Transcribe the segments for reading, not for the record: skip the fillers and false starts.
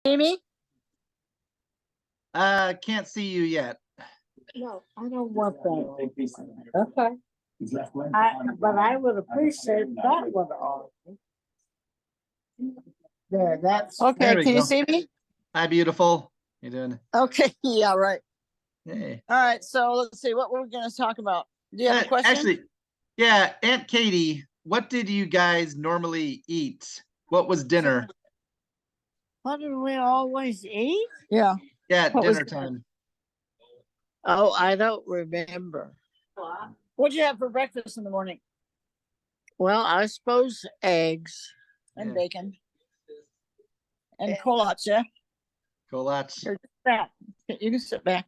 Amy? Can't see you yet. No, I don't want that. Okay. But I would appreciate that one all. There, that's okay. There we Can you go. see me? Hi, beautiful. How you doing? Okay. Yeah, right. Hey. All right. So let's see what we're going to talk about. Do you have a question? Actually, yeah, Aunt Katie, what did you guys normally eat? What was dinner? What did we always eat? Yeah. Yeah, What was dinner time. Oh, I don't remember. What'd you have for breakfast in the morning? Well, I suppose eggs and bacon and kolache. Yeah. Kolache. Here, back. You can sit back.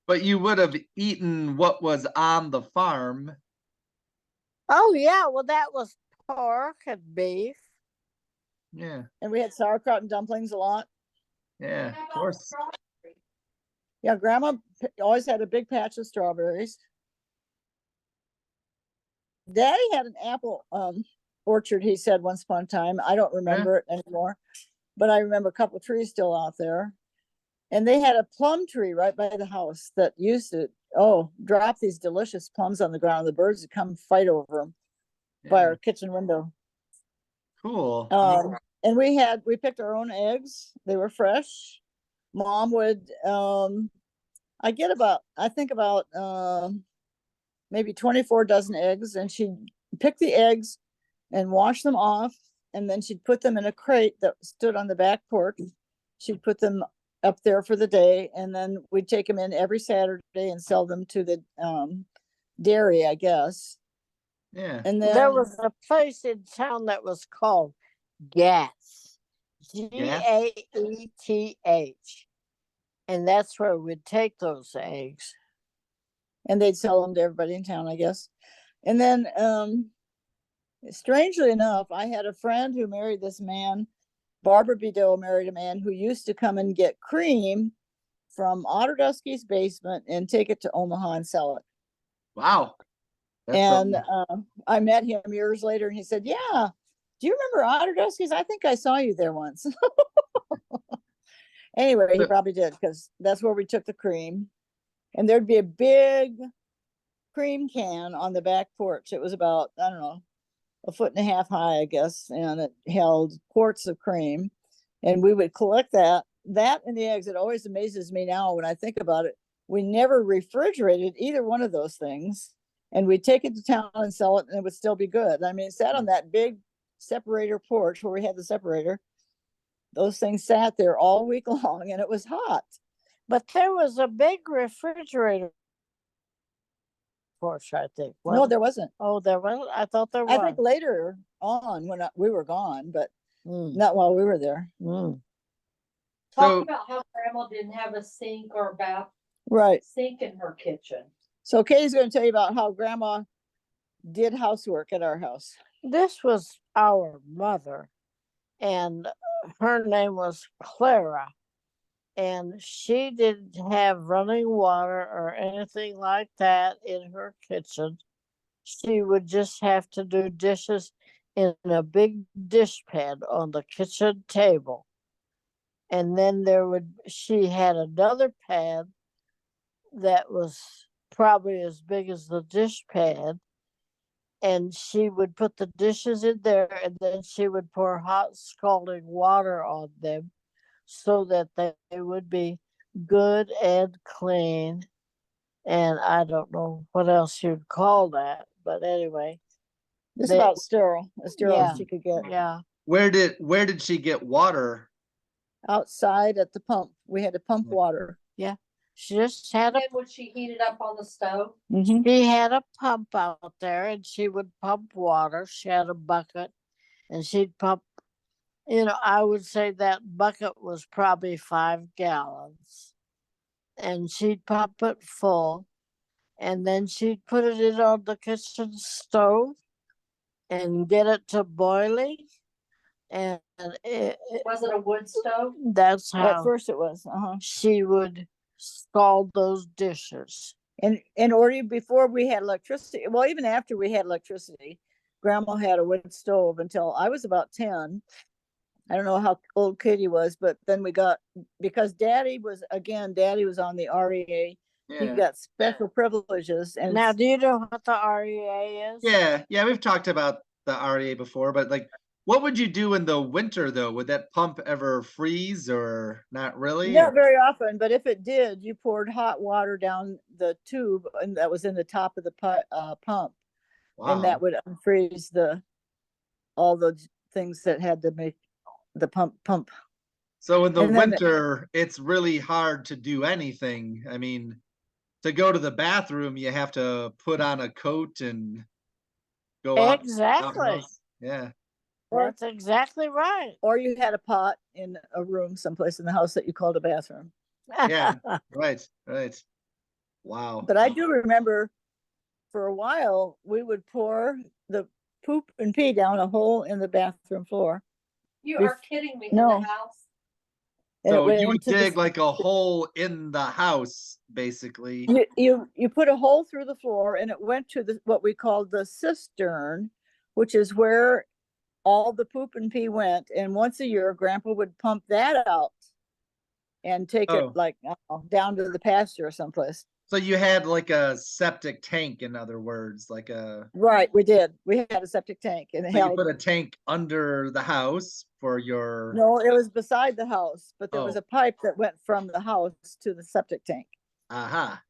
But you would have eaten what was on the farm. Oh, yeah. Well, that was pork and beef. Yeah. And we had sauerkraut and dumplings a lot. Yeah, of course. Yeah, Grandma always had a big patch of strawberries. Daddy had an apple orchard, he said once upon a time. I don't remember it anymore, but I remember a couple of trees still out there. And they had a plum tree right by the house that used to, drop these delicious plums on the ground. The birds would come fight over them by our kitchen window. Cool. And we picked our own eggs. They were fresh. Mom would, I think about maybe 24 dozen eggs, and she'd pick the eggs and wash them off, and then she'd put them in a crate that stood on the back porch. She'd put them up there for the day, and then we'd take them in every Saturday and sell them to the dairy, I guess. Yeah. And then there was a place in town that was called Gath. Gaeth. And that's where we'd take those eggs. And they'd sell them to everybody in town, I guess. And then, strangely enough, I had a friend who married this man. Barbara Bideau married a man who used to come and get cream from Otter Dusky's basement and take it to Omaha and sell it. Wow. And I met him years later, and he said, yeah, do you remember Otter Dusky's? I think I saw you there once. Anyway, he probably did, because that's where we took the cream. And there'd be a big cream can on the back porch. It was about, I don't know, 1.5 feet high, I guess. And it held quarts of cream. And we would collect that and the eggs. It always amazes me now when I think about it. We never refrigerated either one of those things. And we'd take it to town and sell it, and it would still be good. I mean, it sat on that big separator porch where we had the separator. Those things sat there all week long, and it was hot. But there was a big refrigerator porch, I think. No, there wasn't. Oh, there wasn't? I thought there was. I think later on when we were gone, but not while we were there. Talk about how Grandma didn't have a sink or a bath sink in her kitchen. So Katie's going to tell you about how Grandma did housework at our house. This was our mother, and her name was Clara. And she didn't have running water or anything like that in her kitchen. She would just have to do dishes in a big dishpan on the kitchen table. And then she had another pan that was probably as big as the dishpan. And she would put the dishes in there, and then she would pour hot scalding water on them so that they would be good and clean. And I don't know what else you'd call that, but anyway. Just about sterile, as sterile as she could get. Yeah. Where did she get water? Outside at the pump. We had to pump water. Yeah. She just had would she heat it up on the stove? She had a pump out there, and she would pump water. She had a bucket, and she'd pump. I would say that bucket was probably 5 gallons, and she'd pump it full, and then she'd put it in on the kitchen stove and get it to boiling. And was it a wood stove? That's how. At first it was. She would scald those dishes. And before we had electricity, well, even after we had electricity, Grandma had a wood stove until I was about 10. I don't know how old Katie was, but then because Daddy was on the REA. He Yeah. got special privileges. And now, do you know what the REA is? Yeah, we've talked about the REA before, but like, what would you do in the winter though? Would that pump ever freeze or not really? Not very often, but if it did, you poured hot water down the tube and that was in the top of the pump. Wow. And that would unfreeze all the things that had to make the pump. So in the winter, it's really hard to do anything. I mean, to go to the bathroom, you have to put on a coat and go out. Exactly. Yeah. That's exactly right. Or you had a pot in a room someplace in the house that you called a bathroom. Yeah, right. Wow. But I do remember for a while, we would pour the poop and pee down a hole in the bathroom floor. You are kidding me. No. In the house? So you would dig like a hole in the house, basically. You put a hole through the floor and it went to what we called the cistern, which is where all the poop and pee went. And once a year, Grandpa would pump that out and take it like down to the pasture or someplace. So you had like a septic tank, in other words, like a. Right, we did. We had a septic tank, and so you put a tank under the house for your. No, it was beside the house, but there was a pipe that went from the house to the septic tank. Aha.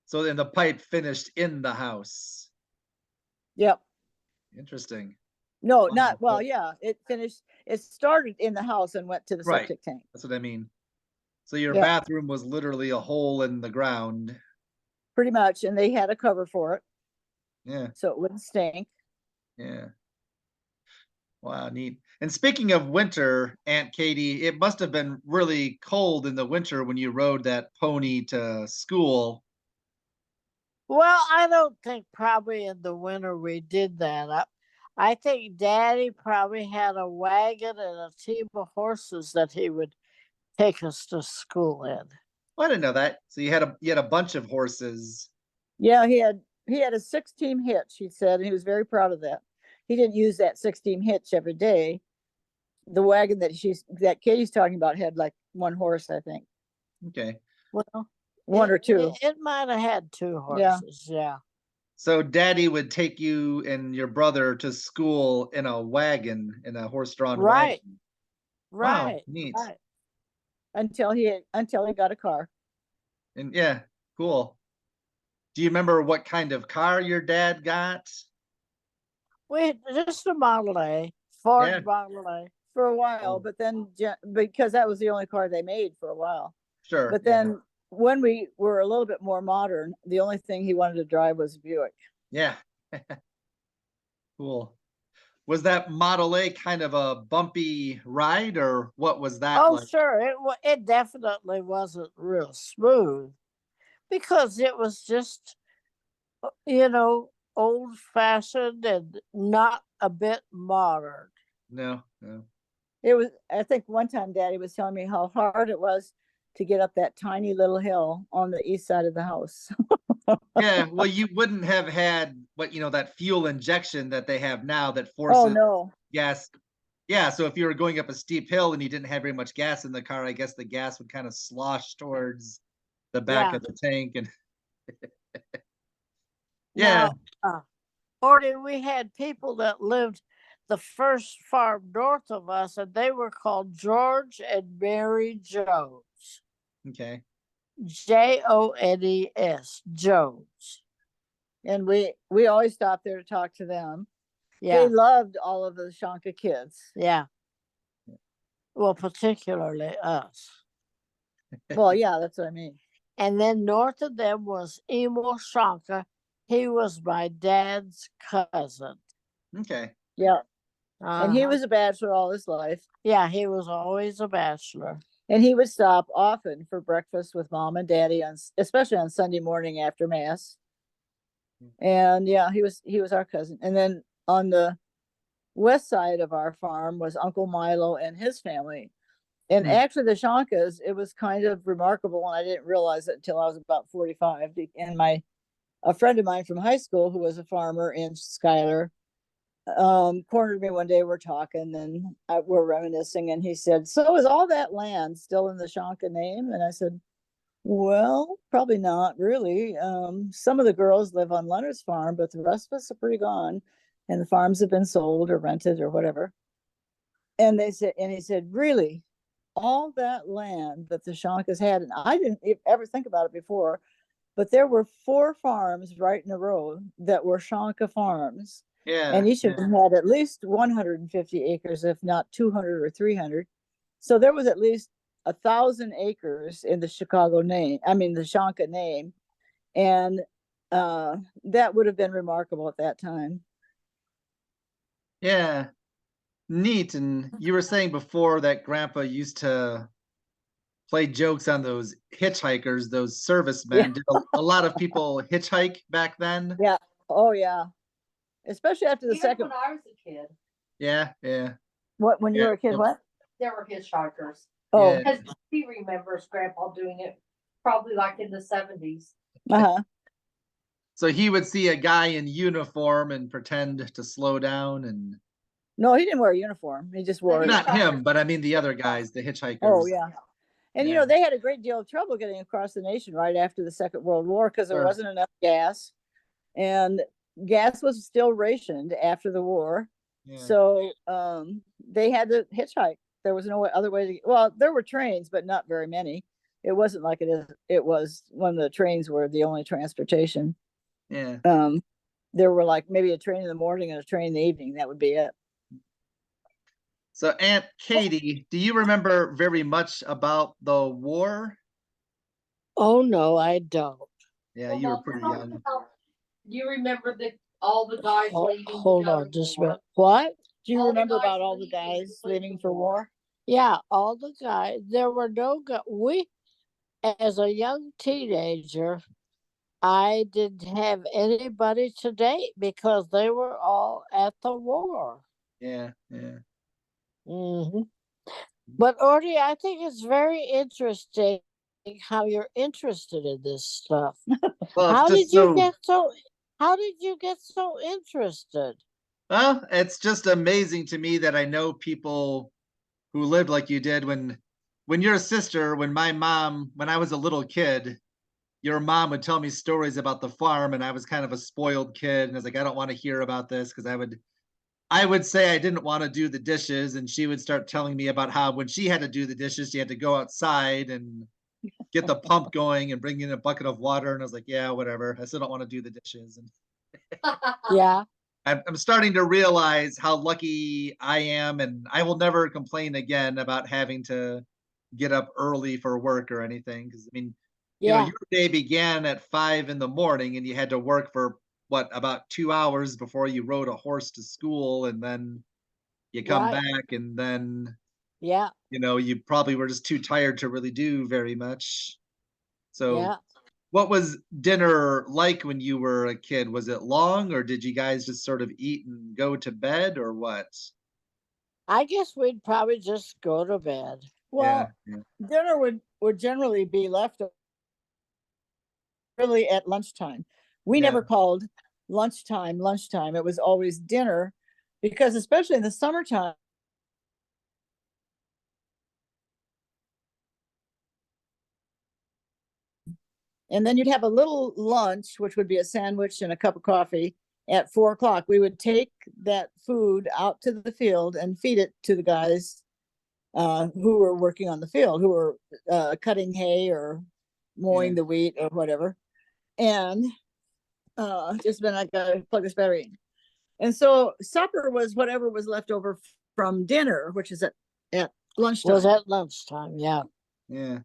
So then the pipe finished in the house. Yep. Interesting. No, not well. Yeah, it finished. It started in the house and went to the septic tank. That's what I mean. So your bathroom was literally a hole in the ground. Pretty much, and they had a cover for it. Yeah. So it wouldn't stink. Yeah. Wow, neat. And speaking of winter, Aunt Katie, it must have been really cold in the winter when you rode that pony to school. Well, I don't think probably in the winter we did that. I think Daddy probably had a wagon and a team of horses that he would take us to school in. Well, I didn't know that. So you had a bunch of horses. Yeah, he had a 6-team hitch, he said, and he was very proud of that. He didn't use that 6-team hitch every day. The wagon that Katie's talking about had like one horse, I think. Okay. Well, one or two. It might have had 2 horses. Yeah. So Daddy would take you and your brother to school in a wagon, in a horse-drawn wagon. Right. Wow, neat. Right. Until he got a car. And yeah, cool. Do you remember what kind of car your dad got? Just a Model A, Ford Model A for a while, but then because that was the only car they made for a while. Sure. But then when we were a little bit more modern, the only thing he wanted to drive was Buick. Yeah. Cool. Was that Model A kind of a bumpy ride, or what was that like? Oh, sure. It definitely wasn't real smooth because it was just, old-fashioned and not a bit modern. No. It was. I think one time Daddy was telling me how hard it was to get up that tiny little hill on the east side of the house. Yeah, well, you wouldn't have had that fuel injection that they have now that forces gas. Yeah, so if you were going up a steep hill and you didn't have very much gas in the car, I guess the gas would kind of slosh towards the back of the tank. And yeah. Ordy, we had people that lived the first farm north of us, and they were called George and Mary Jones. Okay. Jones, Jones. And we always stopped there to talk to them. Yeah. They loved all of the Shonka kids. Yeah. Well, particularly us. Well, yeah, that's what I mean. And then north of them was Emil Shonka. He was my dad's cousin. Okay. Yeah. And he was a bachelor all his life. Yeah, he was always a bachelor. And he would stop often for breakfast with Mom and Daddy, especially on Sunday morning after Mass. And yeah, he was our cousin. And then on the west side of our farm was Uncle Milo and his family. And actually the Shonkas, it was kind of remarkable, and I didn't realize it until I was about 45. And a friend of mine from high school who was a farmer in Schuyler, cornered me one day. We're talking and we're reminiscing, and he said, "So is all that land still in the Shonka name?" And I said, "Well, probably not really. Some of the girls live on Leonard's farm, but the rest of us are pretty gone, and the farms have been sold or rented or whatever." And he said, "Really, all that land that the Shonkas had?" And I didn't ever think about it before, but there were 4 farms right in a row that were Shonka farms. Yeah. And each of them had at least 150 acres, if not 200 or 300. So there was at least 1,000 acres in the the Shonka name. And that would have been remarkable at that time. Yeah. Neat. And you were saying before that Grandpa used to play jokes on those hitchhikers, those servicemen. Yeah. Did a lot of people hitchhike back then? Yeah. Oh, yeah. Especially after the second. When I was a kid. Yeah, yeah. What, when you were a kid, what? There were hitchhikers. Oh. Because he remembers Grandpa doing it probably like in the 70s. Uh-huh. So he would see a guy in uniform and pretend to slow down and... No, he didn't wear a uniform. He just wore... Not him, but I mean the other guys, the hitchhikers. Oh, yeah. And, you know, they had a great deal of trouble getting across the nation right after the Second World War because there wasn't enough gas. And gas was still rationed after the war. Yeah. So they had to hitchhike. There was no other way to... Well, there were trains, but not very many. It wasn't like it was when the trains were the only transportation. Yeah. There were like maybe a train in the morning and a train in the evening. That would be it. So Aunt Katie, do you remember very much about the war? Oh, no, I don't. Yeah, you were pretty young. Do you remember all the guys leaving? Hold on just a minute. What? Do you remember about all the guys leaving for war? Yeah, all the guys. There were no guys. As a young teenager, I didn't have anybody to date because they were all at the war. Yeah, yeah. Mm-hmm. But Orty, I think it's very interesting how you're interested in this stuff. Well, how did you get so interested? Well, it's just amazing to me that I know people who lived like you did when your sister, when I was a little kid, your mom would tell me stories about the farm and I was kind of a spoiled kid and I was like, I don't want to hear about this because I would say I didn't want to do the dishes and she would start telling me about how when she had to do the dishes, she had to go outside and get the pump going and bring in a bucket of water. And I was like, yeah, whatever. I still don't want to do the dishes. And yeah. I'm starting to realize how lucky I am, and I will never complain again about having to get up early for work or anything. Because I mean, you know, your day began at 5 in the morning, and you had to work for what, about 2 hours before you rode a horse to school, and then you come back, and then you know, you probably were just too tired to really do very much. So what was dinner like when you were a kid? Was it long or did you guys just sort of eat and go to bed or what? I guess we'd probably just go to bed. Well, dinner would generally be left really at lunchtime. We never called lunchtime. It was always dinner because especially in the summertime, and then you'd have a little lunch, which would be a sandwich and a cup of coffee at 4 o'clock. We would take that food out to the field and feed it to the guys who were working on the field, who were cutting hay or mowing the wheat or whatever. And just been, I gotta plug this battery in. And so supper was whatever was left over from dinner, which is at lunchtime. Was at lunchtime, yeah. Yeah.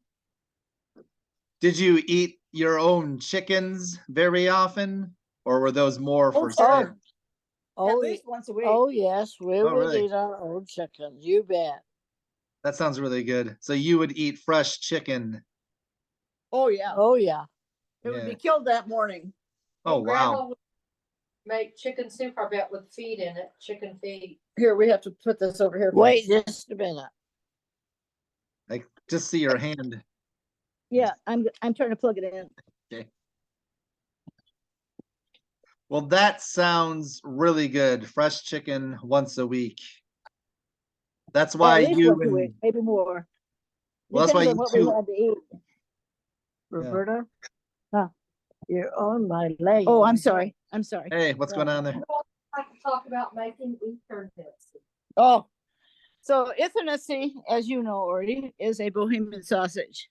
Did you eat your own chickens very often, or were those more for sale? At least once a week. Oh, yes, we would really? eat our own chicken. You bet. That sounds really good. So you would eat fresh chicken. Oh, yeah. Oh, yeah. It would be killed that morning. Oh, wow. Grandma would make chicken soup, I bet, with feet in it, chicken feet. Here, we have to put this over here. Wait just a minute. I just see your hand. Yeah, I'm trying to plug it in. Okay. Well, that sounds really good. Fresh chicken once a week. That's why At least you once a week, and maybe more. well, that's why Depends on you what we two. had to eat. Roberta, you're on my leg. Oh, I'm sorry. I'm sorry. Hey, what's going on there? I can talk about making ethernuts. Oh, so ethernuts, as you know already, is a Bohemian sausage.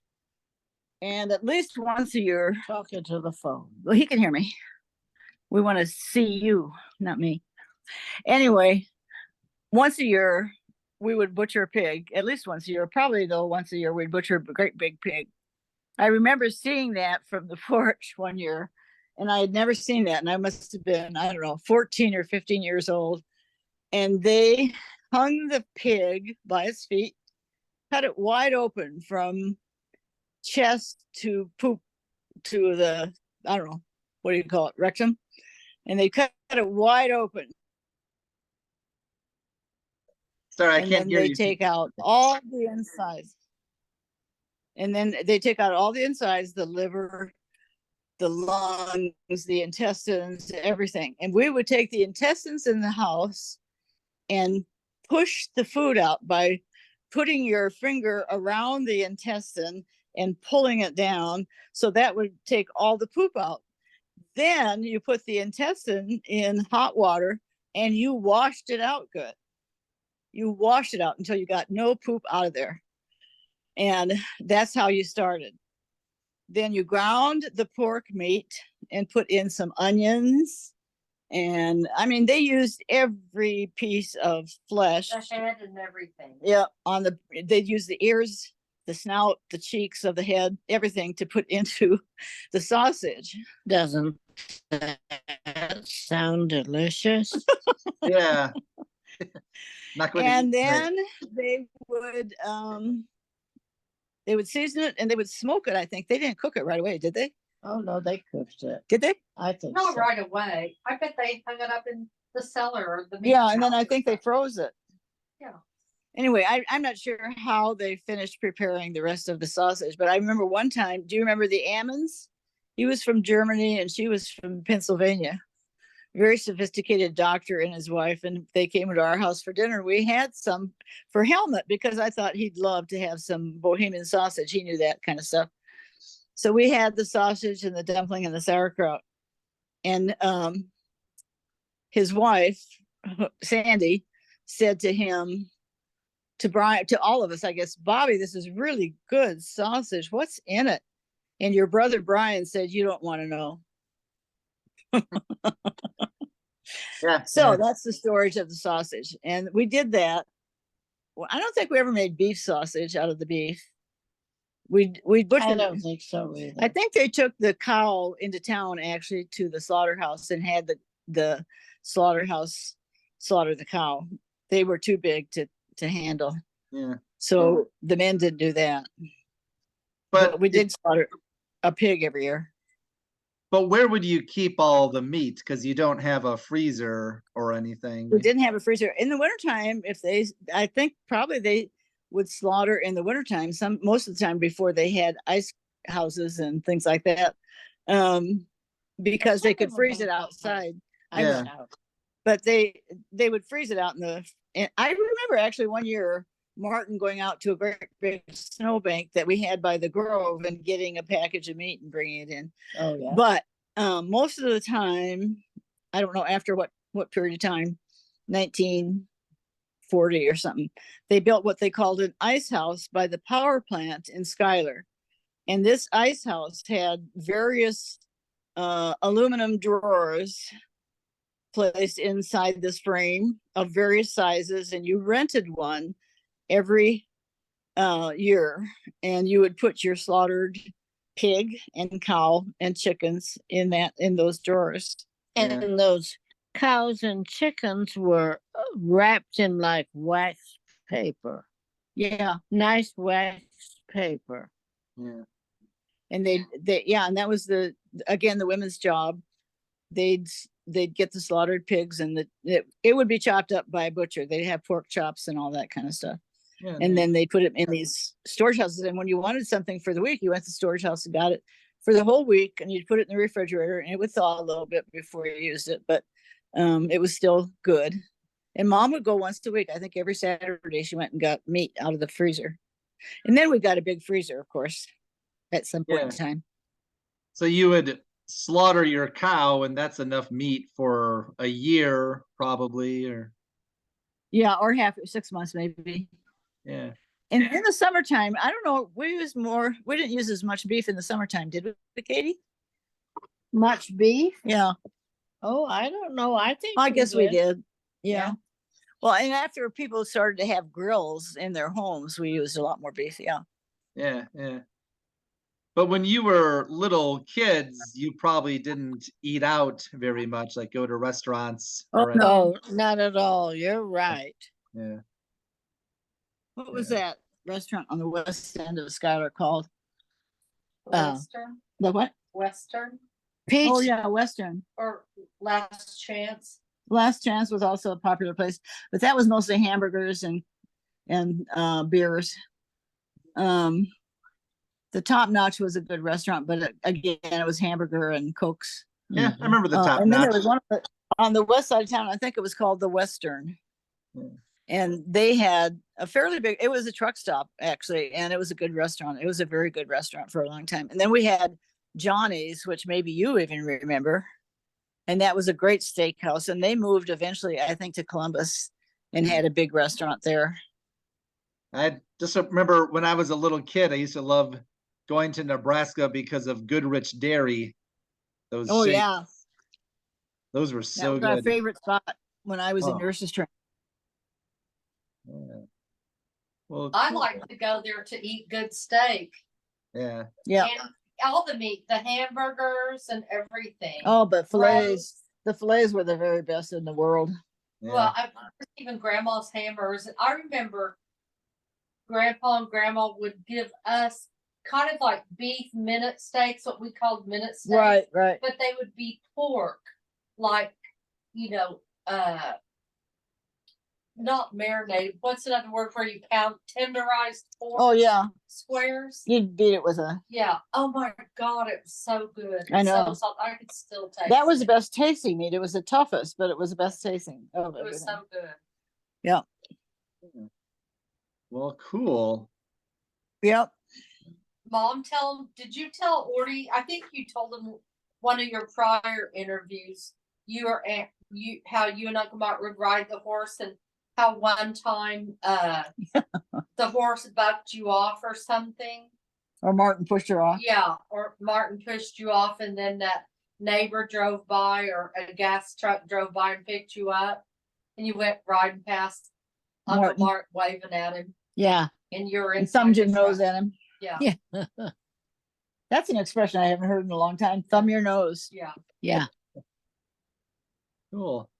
And at least once a year, Talking to the phone. well, he can hear me. We want to see you, not me. Anyway, once a year, we would butcher a pig, at least once a year. Probably, though, once a year, we'd butcher a great big pig. I remember seeing that from the porch one year, and I had never seen that. And I must have been, I don't know, 14 or 15 years old. And they hung the pig by its feet, cut it wide open from chest to poop to the, I don't know, what do you call it, rectum? And they cut it wide open. Sorry, I And can't then hear they you. take out all the insides. And then they take out all the insides, the liver, the lungs, the intestines, everything. And we would take the intestines in the house and push the food out by putting your finger around the intestine and pulling it down. So that would take all the poop out. Then you put the intestine in hot water and you washed it out good. You washed it out until you got no poop out of there. And that's how you started. Then you ground the pork meat and put in some onions. And I mean, they used every piece of flesh. The head and everything. Yeah, they'd use the ears, the snout, the cheeks of the head, everything to put into the sausage. Doesn't that sound delicious? Yeah. Not going And to eat then they would season it and they would smoke it. I think they didn't cook it right away, did they? Oh no, they cooked it. Did they? I think Not so. right away. I bet they hung it up in the cellar or the meat Yeah, and then house I or think they something. froze it. Yeah. Anyway, I'm not sure how they finished preparing the rest of the sausage, but I remember one time, do you remember the Ammons? He was from Germany and she was from Pennsylvania. Very sophisticated doctor and his wife, and they came to our house for dinner. We had some for Helmut because I thought he'd love to have some Bohemian sausage. He knew that kind of stuff. So we had the sausage and the dumpling and the sauerkraut. And his wife, Sandy, said to him, to Brian, to all of us, I guess, Bobby, this is really good sausage. What's in it? And your brother Brian said, you don't want to know. Yeah. So that's the storage of the sausage. And we did that. Well, I don't think we ever made beef sausage out of the beef. We butchered. I don't think so either. I think they took the cow into town actually to the slaughterhouse and had the slaughterhouse slaughter the cow. They were too big to handle. Yeah. So the men didn't do that. But we did slaughter a pig every year. But where would you keep all the meat? Because you don't have a freezer or anything. We didn't have a freezer. In the wintertime, I think probably they would slaughter in the wintertime, most of the time before they had ice houses and things like that. Because they could freeze it outside. Yeah. But they would freeze it out and I remember actually one year Martin going out to a great big snowbank that we had by the Grove and getting a package of meat and bringing it in. Oh yeah. But most of the time, I don't know after what period of time, 1940 or something, they built what they called an ice house by the power plant in Schuyler. And this ice house had various aluminum drawers placed inside this frame of various sizes, and you rented one every year, and you would put your slaughtered pig and cow and chickens in those drawers. And those cows and chickens were wrapped in like wax paper. Yeah, nice wax paper. Yeah. And and that was the women's job. They'd get the slaughtered pigs and it would be chopped up by a butcher. They'd have pork chops and all that kind of stuff. Yeah, and then they put it in these storage houses. And when you wanted something for the week, you went to the storage house and got it. for the whole week, and you'd put it in the refrigerator, and it would thaw a little bit before you used it, but it was still good. And Mom would go once a week. I think every Saturday she went and got meat out of the freezer. And then we got a big freezer, of course, at some point in time. So you would slaughter your cow, and that's enough meat for a year, probably, or yeah, or 6 months maybe. Yeah. And in the summertime, I don't know, we didn't use as much beef in the summertime, did we, Katie? Much beef? Yeah. Oh, I don't know. I think I guess we did. Yeah. Well, and after people started to have grills in their homes, we used a lot more beef. Yeah. Yeah. But when you were little kids, you probably didn't eat out very much, like go to restaurants. Oh, or no. Not at all. You're right. Yeah. What was that restaurant on the west end of Schuyler called? Western. The what? Western. Pizza. Oh yeah, Western. Or Last Chance. Last Chance was also a popular place, but that was mostly hamburgers and beers. The Top Notch was a good restaurant, but again, it was hamburger and Cokes. Yeah, I remember the Top And then Notch. there was one on the west side of town. I think it was called the Western. And they had a fairly big, it was a truck stop actually, and it was a good restaurant. It was a very good restaurant for a long time. And then we had Johnny's, which maybe you even remember. And that was a great steakhouse. And they moved eventually, I think, to Columbus and had a big restaurant there. I just remember when I was a little kid, I used to love going to Nebraska because of Goodrich Dairy. Those shakes, yeah. Those were so that was good. our favorite spot when I was in nurse's training. Yeah. Well, I like to go there to eat good steak. Yeah. Yeah. And all the meat, the hamburgers and everything. Oh, but fillets, the fillets were the very best in the world. Yeah. Well, even Grandma's hamburgers. And I remember Grandpa and Grandma would give us kind of like beef minute steaks, what we called minute steaks. Right. But they would be pork, like, not marinated. What's another word for you pound tenderized pork? Oh yeah. Squares. You'd beat it with a. Yeah. Oh my God, it was so good. I know. So I could still taste That was the it. best tasting meat. It was the toughest, but it was the best tasting of It was everything. so good. Yeah. Well, cool. Yep. Mom, did you tell Orty? I think you told him one of your prior interviews. How you and Uncle Mark would ride the horse, and how one time the horse bucked you off or something. Or Martin pushed her off. Yeah, or Martin pushed you off, and then that neighbor drove by, or a gas truck drove by and picked you up, and you went riding past Uncle Mark waving at him. Yeah. And you're in. And thumbed your nose at him. Yeah. Yeah. That's an expression I haven't heard in a long time. Thumb your nose. Yeah. Yeah. Cool.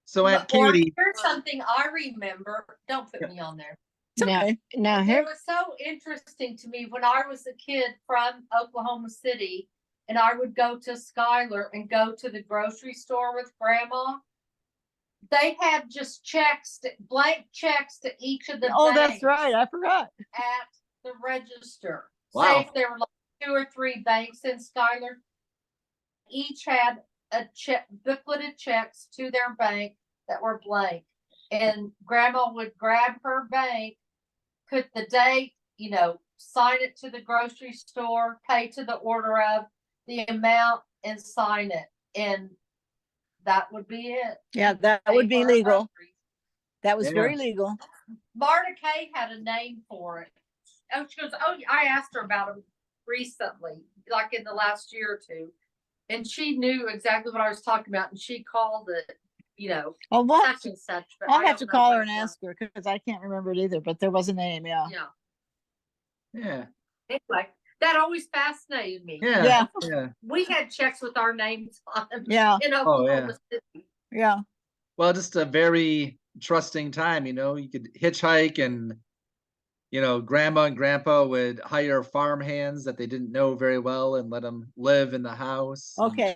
So Aunt Katie, here's something I remember. Don't put me on there. Now It here. was so interesting to me when I was a kid from Oklahoma City, and I would go to Schuyler and go to the grocery store with Grandma. They had just blank checks to each of the Oh, banks that's right. I forgot. at the register. Wow. Say if there were like 2 or 3 banks in Schuyler, each had a bookleted checks to their bank that were blank, and Grandma would grab her bank, put the date, sign it to the grocery store, pay to the order of the amount, and sign it, and that would be it. Yeah, that would be legal. That was very legal. Marta Kay had a name for it. Oh, she goes, I asked her about them recently, like in the last year or two. And she knew exactly what I was talking about, and she called it, Oh, what? such and such. But I'll I have don't to know call what her it and was. ask her because I can't remember it either, but there was a name. Yeah. Yeah. yeah, Anyway, that always fascinated me. yeah. We had checks with our names on them. Yeah. In Oklahoma City. Yeah. Well, just a very trusting time, you could hitchhike, and Grandma and Grandpa would hire farm hands that they didn't know very well and let them live in the house. Okay.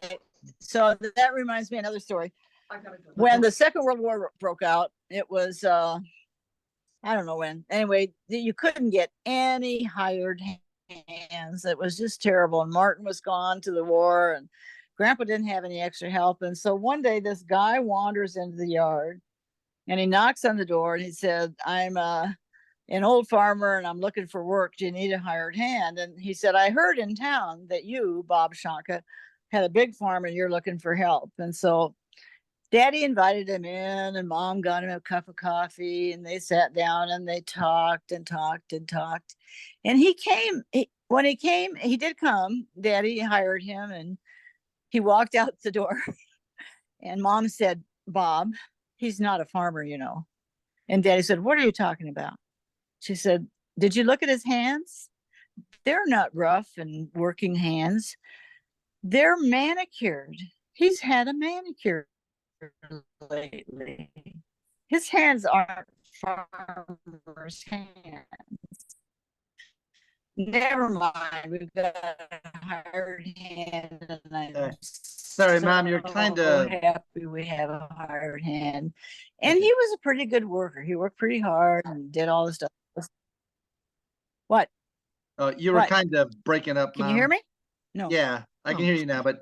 So that reminds me of another story. I gotta go. When the Second World War broke out, it was, I don't know when. Anyway, you couldn't get any hired hands. It was just terrible. And Martin was gone to the war, and Grandpa didn't have any extra help. And so one day this guy wanders into the yard and he knocks on the door and he said, I'm an old farmer and I'm looking for work. Do you need a hired hand? And he said, I heard in town that you, Bob Shonka, had a big farm and you're looking for help. And so Daddy invited him in and Mom got him a cup of coffee and they sat down and they talked and talked and talked. And when he came, he did come. Daddy hired him and he walked out the door and Mom said, Bob, he's not a farmer, you know. And Daddy said, what are you talking about? She said, did you look at his hands? They're not rough and working hands. They're manicured. He's had a manicure lately. His hands aren't farmer's hands. Never mind, we've got a hired hand. And I'm sorry, Mom, you're kind of happy we have a hired hand. And he was a pretty good worker. He worked pretty hard and did all the stuff. What? You were kind of breaking up, Can Mom. you hear me? No. Yeah, I can hear you now, but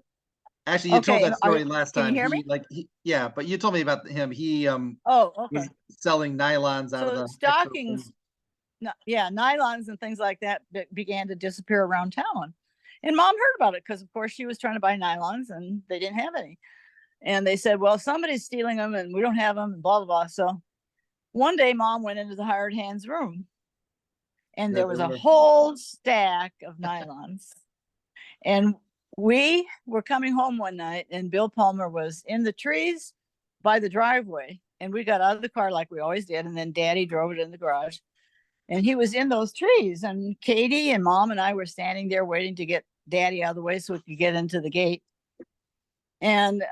actually you told that story last time. Can you hear me? Yeah, but you told me about him. He was selling nylons out of the stockings. Nylons and things like that began to disappear around town. And Mom heard about it because, of course, she was trying to buy nylons and they didn't have any. And they said, well, somebody's stealing them and we don't have them and blah, blah, blah. So one day Mom went into the hired hands room and there was a whole stack of nylons. And we were coming home one night and Bill Palmer was in the trees by the driveway. And we got out of the car like we always did. And then Daddy drove it in the garage. And he was in those trees. And Katie and Mom and I were standing there waiting to get Daddy out of the way so we could get into the gate. And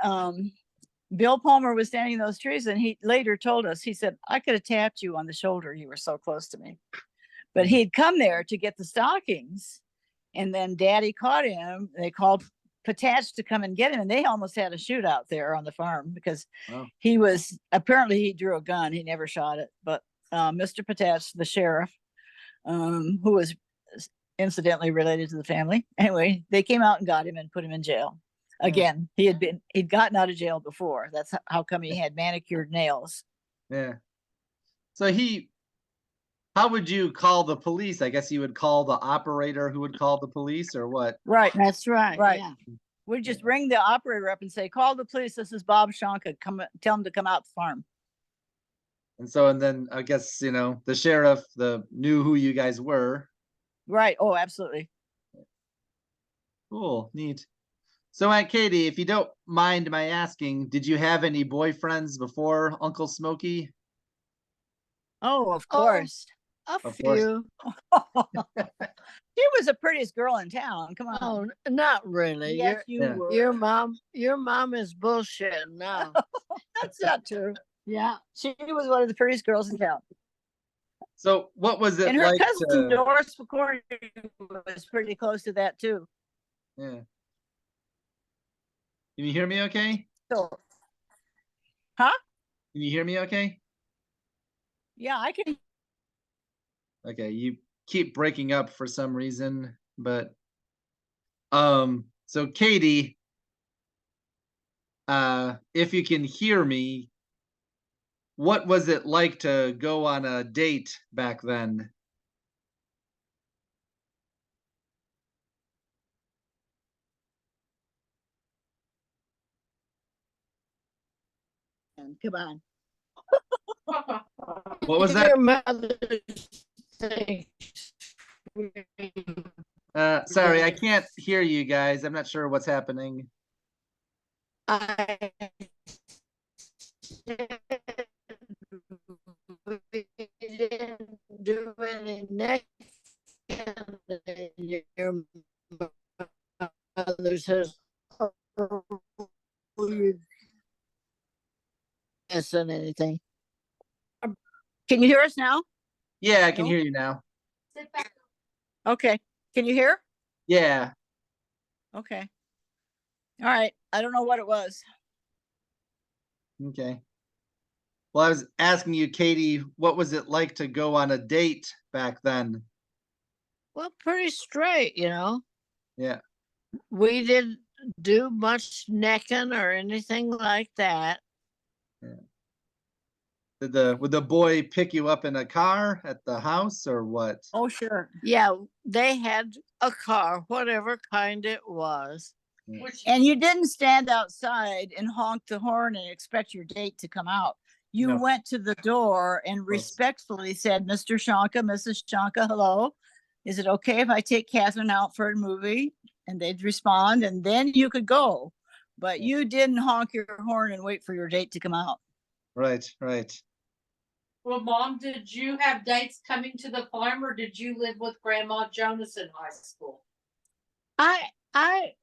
Bill Palmer was standing in those trees. And he later told us, he said, I could have tapped you on the shoulder. You were so close to me. But he'd come there to get the stockings. And then Daddy caught him. They called Patach to come and get him. And they almost had a shootout there on the farm because he drew a gun. He never shot it. But Mr. Patach, the sheriff, who was incidentally related to the family. Anyway, they came out and got him and put him in jail. Again, he'd gotten out of jail before. That's how come he had manicured nails. Yeah. So how would you call the police? I guess you would call the operator who would call the police or what? Right. That's right. Right. Yeah. We'd just ring the operator up and say, call the police. This is Bob Shonka. Tell him to come out the farm. And then I guess, the sheriff knew who you guys were. Right. Oh, absolutely. Cool. Neat. So Aunt Katie, if you don't mind my asking, did you have any boyfriends before Uncle Smokey? Oh, of course. A few. She was the prettiest girl in town. Come on. Oh, not really. Yes, you were. Your mom is bullshit now. That's not true. Yeah. She was one of the prettiest girls in town. So what was it and her like cousin Doris McCourty was pretty close to that too. Yeah. Can you hear me okay? So, huh? Can you hear me okay? Yeah, I can. Okay, you keep breaking up for some reason, but so Katie, if you can hear me, what was it like to go on a date back then? Come on. What was that? Your mother Sorry, I can't hear you guys. I'm not sure what's happening. I didn't do any next. Your mother says, "Oh, you missing anything?" Can you hear us now? Yeah, I can hear you now. Sit back. Okay. Can you hear? Yeah. Okay. All right. I don't know what it was. Okay. Well, I was asking you, Katie, what was it like to go on a date back then? Well, pretty straight, Yeah. We didn't do much necking or anything like that. Would the boy pick you up in a car at the house or what? Oh, sure. Yeah, they had a car, whatever kind it was. And you didn't stand outside and honk the horn and expect your date to come out. You No. went to the door and respectfully said, Mr. Shanka, Mrs. Shanka, hello. Is it okay if I take Catherine out for a movie? And they'd respond, and then you could go. But you didn't honk your horn and wait for your date to come out. Right, right. Well, Mom, did you have dates coming to the farm, or did you live with Grandma Jonas in high school? I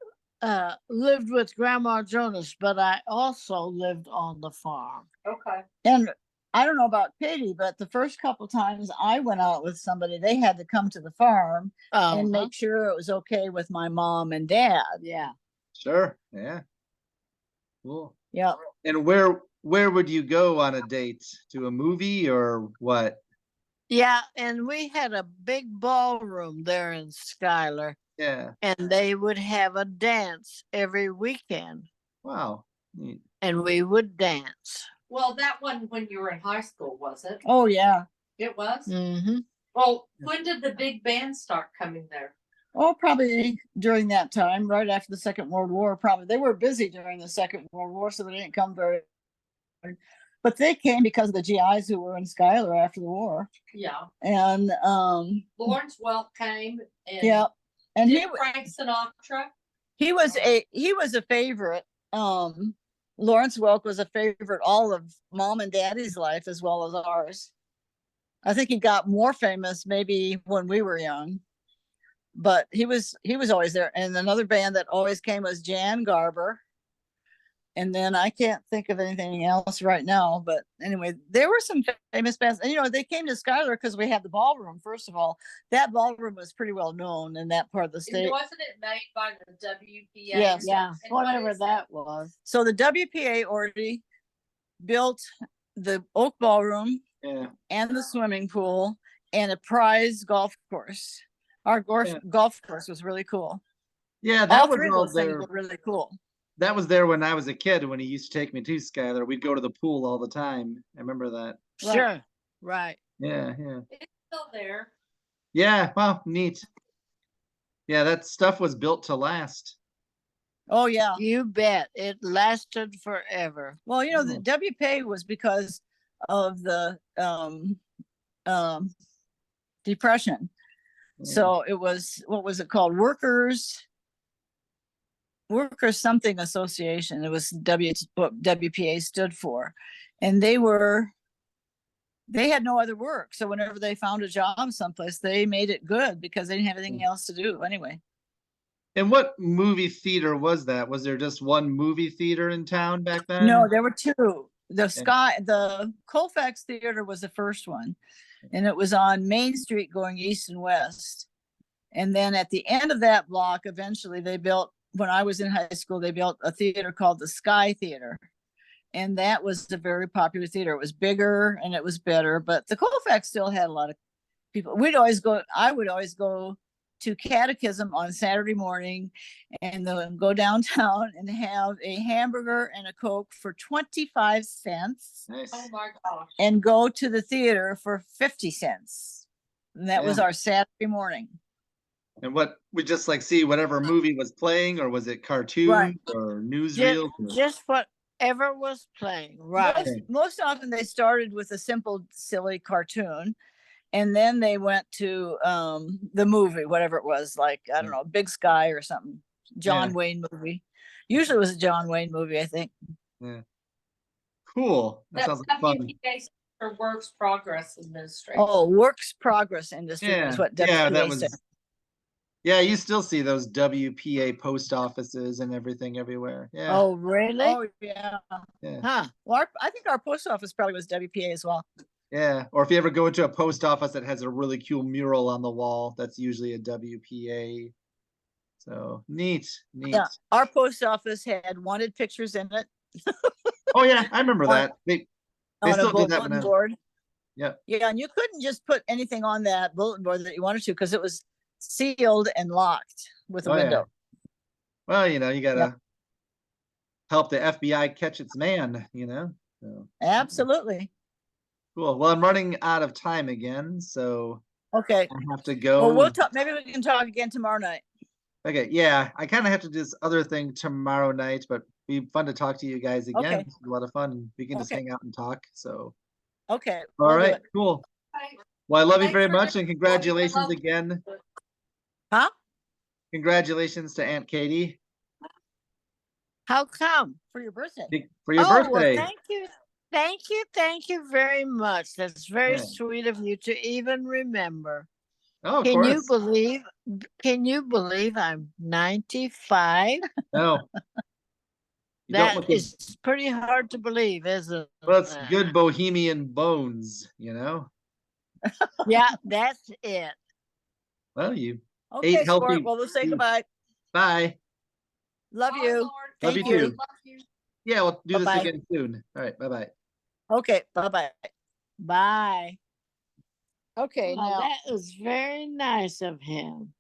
lived with Grandma Jonas, but I also lived on the farm. Okay. And I don't know about Katie, but the first couple times I went out with somebody, they had to come to the farm and make sure it was okay with my mom and dad. Yeah. Sure. Yeah. Cool. Yeah. And where would you go on a date? To a movie or what? Yeah, and we had a big ballroom there in Schuyler. Yeah. And they would have a dance every weekend. Wow. Neat. And we would dance. Well, that wasn't when you were in high school, was it? Oh, yeah. It was? Mm-hmm. Well, when did the big band start coming there? Oh, probably during that time, right after the Second World War. Probably they were busy during the Second World War, so they didn't come very. But they came because of the GIs who were in Schuyler after the war. Yeah. And Lawrence Welk came. And yeah, and Frank Sinatra. He was a favorite. Lawrence Welk was a favorite all of Mom and Daddy's life as well as ours. I think he got more famous maybe when we were young, but he was always there. And another band that always came was Jan Garber. And then I can't think of anything else right now, but anyway, there were some famous bands. And they came to Schuyler because we had the ballroom. First of all, that ballroom was pretty well known in that part of the state. Wasn't it made by the WPA? Yes. Yeah, whatever that was. So the WPA already built the Oak Ballroom, and the swimming pool, and a prize golf course. Our golf course was really cool. Yeah, that was all there. Really cool. That was there when I was a kid, when he used to take me to Schuyler. We'd go to the pool all the time. I remember that. Sure. Right. Yeah, yeah. It's still there. Yeah, well, neat. Yeah, that stuff was built to last. Oh, yeah. You bet. It lasted forever. Well, the WPA was because of the Depression. Yeah. So it was, what was it called? Workers something association. It was what WPA stood for. And they had no other work. So whenever they found a job someplace, they made it good because they didn't have anything else to do anyway. And what movie theater was that? Was there just one movie theater in town back then? No, there were two. The Colfax Theater was the first one, and it was on Main Street going east and west. And then at the end of that block, eventually they built, when I was in high school, they built a theater called the Sky Theater. And that was a very popular theater. It was bigger and it was better, but the Colfax still had a lot of people. I would always go to catechism on Saturday morning and then go downtown and have a hamburger and a Coke for 25 cents. Nice. Oh my gosh. And go to the theater for 50 cents. And that was our Saturday morning. And what we just see whatever movie was playing, or was it cartoons or newsreels? Just whatever was playing. Right. Most often they started with a simple, silly cartoon. And then they went to the movie, whatever it was, I don't know, Big Sky or something. John Wayne movie. Usually it was a John Wayne movie, I think. Yeah. Cool. That sounds like fun. For Works Progress Industry. Oh, Works Progress Industry is what WPA said. Yeah, you still see those WPA post offices and everything everywhere. Yeah. Oh, really? Oh, yeah. Huh. Well, I think our post office probably was WPA as well. Yeah, or if you ever go into a post office that has a really cool mural on the wall, that's usually a WPA. So neat. Yeah, our post office had wanted pictures in it. Oh yeah, I remember that. They still do that board. Yeah. Yeah, and you couldn't just put anything on that bulletin board that you wanted to because it was sealed and locked with a Oh, yeah. window. Well, you gotta help the FBI catch its man, So, Absolutely. cool. Well, I'm running out of time again, so Okay. I have to go. Well, we'll talk. Maybe we can talk again tomorrow night. Okay, yeah, I kind of have to do this other thing tomorrow night, but it'd be fun to talk to you guys again. Okay. It's a lot of fun. We can just Okay. hang out and talk. So, Okay. all we'll do right, it. cool. Well, I love you Thanks very for much, doing and it. congratulations Love you. again. Huh? Congratulations to Aunt Katie How come? For your birthday. for your Well, birthday. thank you. Thank you very much. That's very Yeah. sweet of you to even remember. Oh, of Can course. you believe I'm 95? No, you don't look That is pretty hard to believe, isn't well. It's it? good bohemian bones, Yeah, that's it. Well, you Okay, ate healthy. sport. Well, we'll say food. goodbye. Bye. Love Bye, you. Lord. Love Thank you too. Love you. Yeah, we'll do this Bye-bye. again soon. All right, bye-bye. Okay, bye-bye. Bye. Okay, Well, now that was very nice of him.